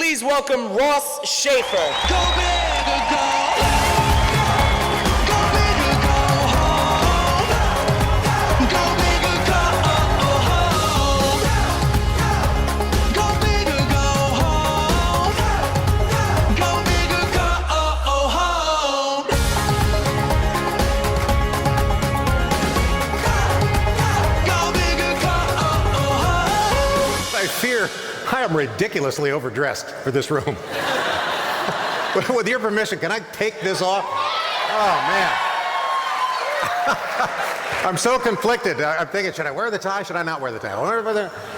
Please welcome Ross Shafer. Go big or go home. Go big or go home. Go big or go home. Go big or go home. Go big or go home. Go big or go home. I fear I am ridiculously overdressed for this room. With your permission, can I take this off? Oh, man. I'm so conflicted. I'm thinking, should I wear the tie? Should I not wear the tie?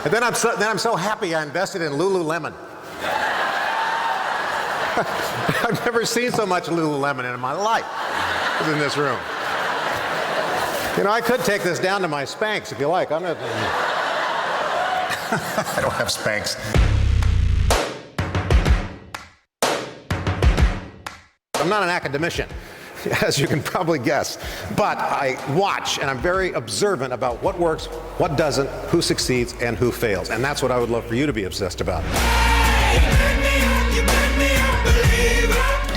And then I'm so happy I invested in Lululemon. I've never seen so much Lululemon in my life as in this room. You know, I could take this down to my Spanx if you like. I'm not. I don't have Spanx. I'm not an academician, as you can probably guess, but I watch and I'm very observant about what works, what doesn't, who succeeds, and who fails. And that's what I would love for you to be obsessed about.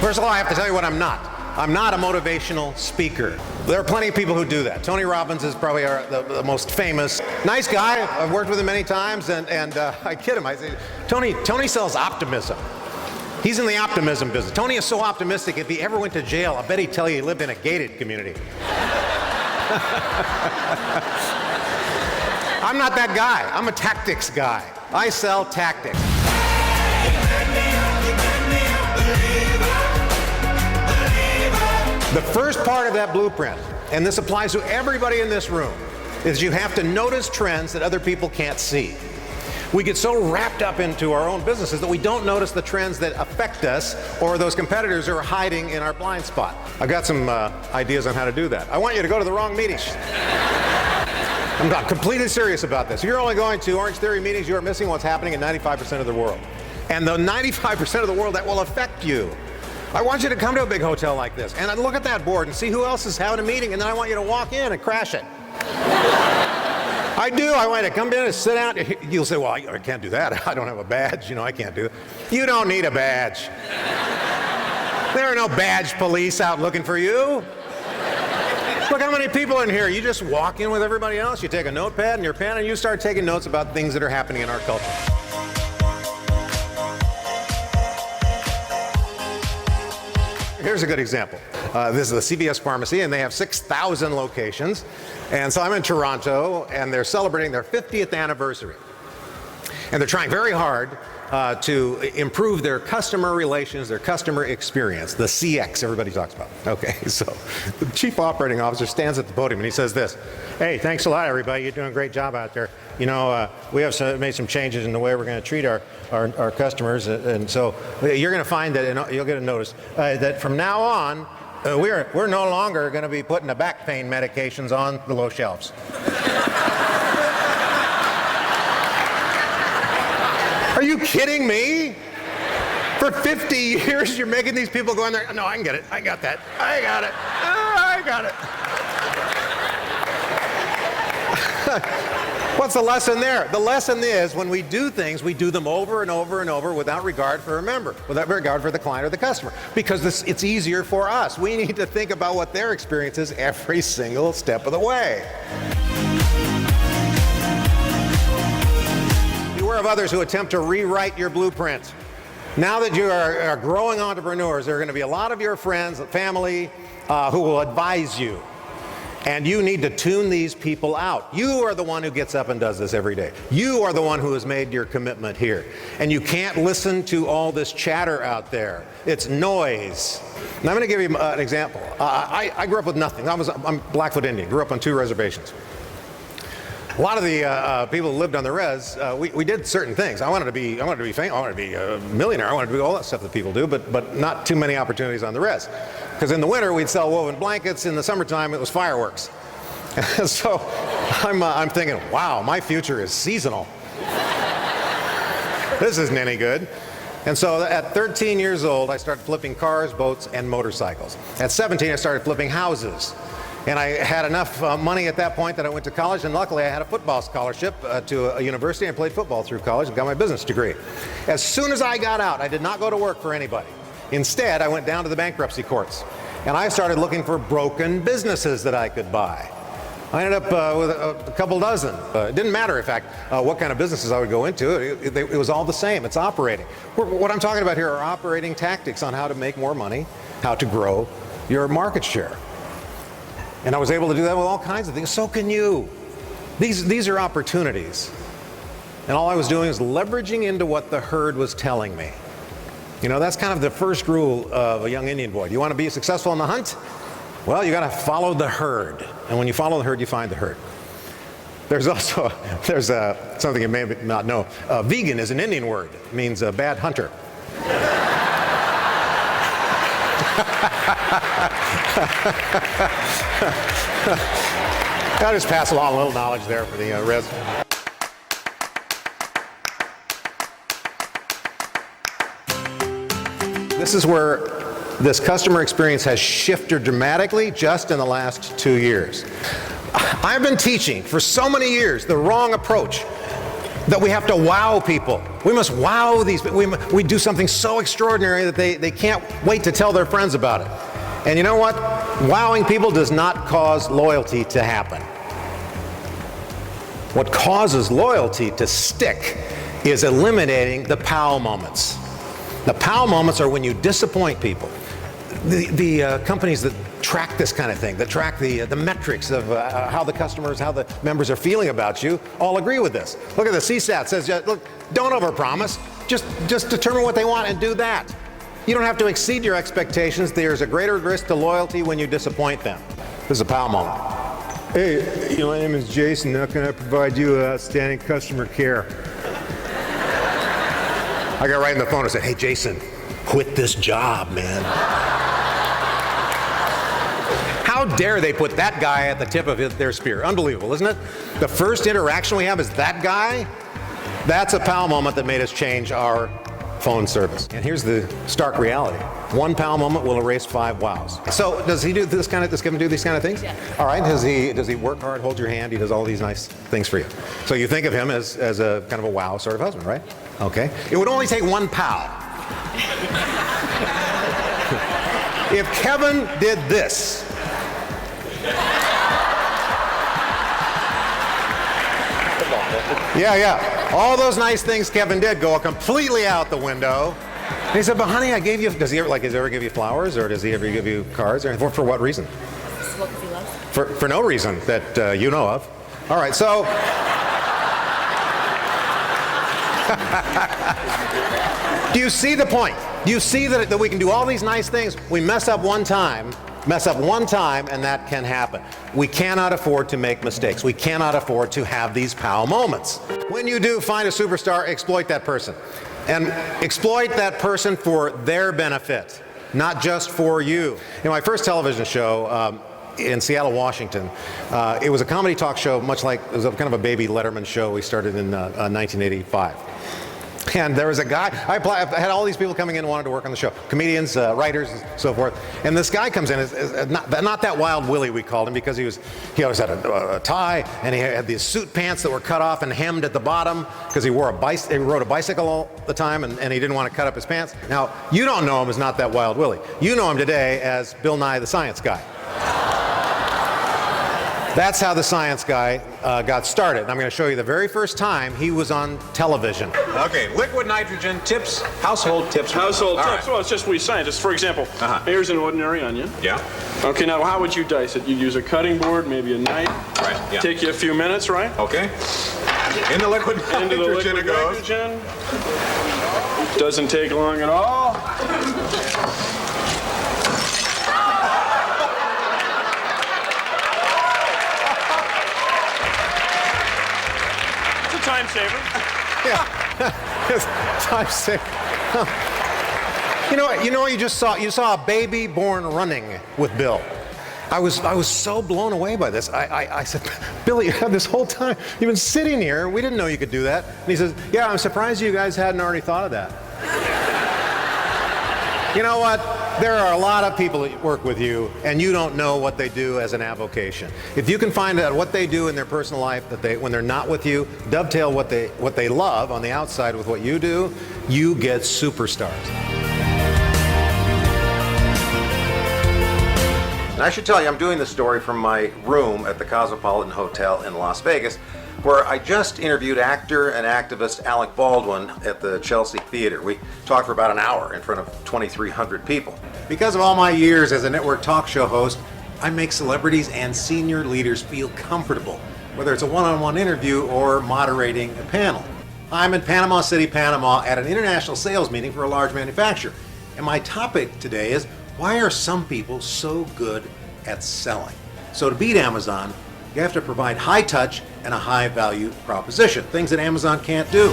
First of all, I have to tell you what I'm not. I'm not a motivational speaker. There are plenty of people who do that. Tony Robbins is probably the most famous. Nice guy. I've worked with him many times, and I kid him. I say, Tony sells optimism. He's in the optimism business. Tony is so optimistic, if he ever went to jail, I bet he'd tell you he lived in a gated community. I'm not that guy. I'm a tactics guy. I sell tactics. The first part of that blueprint, and this applies to everybody in this room, is you have to notice trends that other people can't see. We get so wrapped up into our own businesses that we don't notice the trends that affect us or those competitors who are hiding in our blind spot. I've got some ideas on how to do that. I want you to go to the wrong meetings. I'm not completely serious about this. If you're only going to Orange Theory meetings, you are missing what's happening in 95% of the world. And the 95% of the world that will affect you. I want you to come to a big hotel like this and look at that board and see who else is having a meeting, and then I want you to walk in and crash it. I do. I want you to come in and sit down. You'll say, well, I can't do that. I don't have a badge. You know, I can't do that. You don't need a badge. There are no badge police out looking for you. Look how many people in here. You just walk in with everybody else. You take a notepad and your pen and you start taking notes about things that are happening in our culture. Here's a good example. This is the CVS pharmacy, and they have 6,000 locations. And so I'm in Toronto, and they're celebrating their 50th anniversary. And they're trying very hard to improve their customer relations, their customer experience, the CX everybody talks about. Okay, so the chief operating officer stands at the podium and he says this: hey, thanks a lot, everybody. You're doing a great job out there. You know, we have made some changes in the way we're going to treat our customers, and so you're going to find that, and you'll get a notice, that from now on, we're no longer going to be putting the back pain medications on the low shelves. Are you kidding me? For 50 years, you're making these people go in there. No, I can get it. I got that. I got it. I got it. What's the lesson there? The lesson is when we do things, we do them over and over and over without regard for without regard for the client or the customer, because it's easier for us. We need to think about what their experience is every single step of the way. Beware of others who attempt to rewrite your blueprint. Now that you are growing entrepreneurs, there are going to be a lot of your friends, family, who will advise you. And you need to tune these people out. You are the one who gets up and does this every day. You are the one who has made your commitment here. And you can't listen to all this chatter out there. It's noise. And I'm going to give you an example. I grew up with nothing. I'm Blackfoot Indian, grew up on 2 reservations. A lot of the people who lived on the res, we did certain things. I wanted to be famous. I wanted to be a millionaire. I wanted to do all that stuff that people do, but not too many opportunities on the res. Because in the winter we'd sell woven blankets. In the summertime it was fireworks. So I'm thinking, wow, my future is seasonal. This isn't any good. And so at 13 years old, I started flipping cars, boats, and motorcycles. At 17, I started flipping houses. And I had enough money at that point that I went to college, and luckily I had a football scholarship to a university. I played football through college and got my business degree. As soon as I got out, I did not go to work for anybody. Instead, I went down to the bankruptcy courts, and I started looking for broken businesses that I could buy. I ended up with a couple dozen. It didn't matter, in fact, what kind of businesses I would go into. It was all the same. It's operating. What I'm talking about here are operating tactics on how to make more money, how to grow your market share. And I was able to do that with all kinds of things. So can you. These are opportunities. And all I was doing was leveraging into what the herd was telling me. You know, that's kind of the first rule of a young Indian boy. Do you want to be successful in the hunt? Well, you got to follow the herd. And when you follow the herd, you find the herd. There's also, something you may not know. Vegan is an Indian word. It means a bad hunter. I'll just pass along a little knowledge there for the rest. This is where this customer experience has shifted dramatically just in the last 2 years. I've been teaching for so many years the wrong approach, that we have to wow people. We must wow these people. We do something so extraordinary that they can't wait to tell their friends about it. And you know what? Wowing people does not cause loyalty to happen. What causes loyalty to stick is eliminating the pow moments. The pow moments are when you disappoint people. The companies that track this kind of thing, that track the metrics of how the customers, how the members are feeling about you, all agree with this. Look at the CSAT says, look, don't overpromise. Just determine what they want and do that. You don't have to exceed your expectations. There's a greater risk to loyalty when you disappoint them. This is a pow moment. Hey, my name is Jason. How can I provide you outstanding customer care? I got right in the phone and said, hey, Jason, quit this job, man. How dare they put that guy at the tip of their spear? Unbelievable, isn't it? The first interaction we have is that guy. That's a PAL moment that made us change our phone service. And here's the stark reality. One PAL moment will erase 5 wows. So does he do this kind of, does Kevin do these kind of things? Yeah. All right, does he work hard, hold your hand, he does all these nice things for you. So you think of him as a kind of a wow sort of husband, right? Okay. It would only take one PAL. If Kevin did this, yeah. All those nice things Kevin did go completely out the window. And he said, but honey, I gave you, does he ever give you flowers, or does he ever give you cards? Or for what reason? What he loves. For no reason that you know of. All right, so. Do you see the point? Do you see that we can do all these nice things? We mess up one time, and that can happen. We cannot afford to make mistakes. We cannot afford to have these POW moments. When you do find a superstar, exploit that person. And exploit that person for their benefit, not just for you. In my first television show, in Seattle, Washington, it was a comedy talk show, much like, it was kind of a baby Letterman show we started in 1985. And there was a guy, I had all these people coming in who wanted to work on the show, comedians, writers, and so forth. And this guy comes in, not that Wild Willie, we called him, because he always had a tie, and he had these suit pants that were cut off and hemmed at the bottom, because he rode a bicycle all the time, and he didn't want to cut up his pants. Now, you don't know him as Not That Wild Willie. You know him today as Bill Nye the Science Guy. That's how the Science Guy got started. And I'm going to show you the very first time he was on television. Okay, liquid nitrogen tips, household tips. Household All tips. right. Well, it's just we scientists. For example, here's an ordinary onion. Yeah. Okay, now how would you dice it? You'd use a cutting board, maybe a knife. Right. Yeah. Take you a few minutes, right? Okay. In the liquid Into the nitrogen liquid it goes. nitrogen. Doesn't take long at all. Time saver. Yeah, time saver. You know what you just saw? You saw a baby born running with Bill. I was so blown away by this. I said, Billy, you had this whole time. You've been sitting here. We didn't know you could do that. And he says, yeah, I'm surprised you guys hadn't already thought of that. You know what? There are a lot of people that work with you, and you don't know what they do as an avocation. If you can find out what they do in their personal life, that when they're not with you, dovetail what they love on the outside with what you do, you get superstars. And I should tell you, I'm doing this story from my room at the Cosmopolitan Hotel in Las Vegas, where I just interviewed actor and activist Alec Baldwin at the Chelsea Theater. We talked for about an hour in front of 2,300 people. Because of all my years as a network talk show host, I make celebrities and senior leaders feel comfortable, whether it's a one-on-one interview or moderating a panel. I'm in Panama City, Panama at an international sales meeting for a large manufacturer. And my topic today is, why are some people so good at selling? So to beat Amazon, you have to provide high touch and a high value proposition, things that Amazon can't do.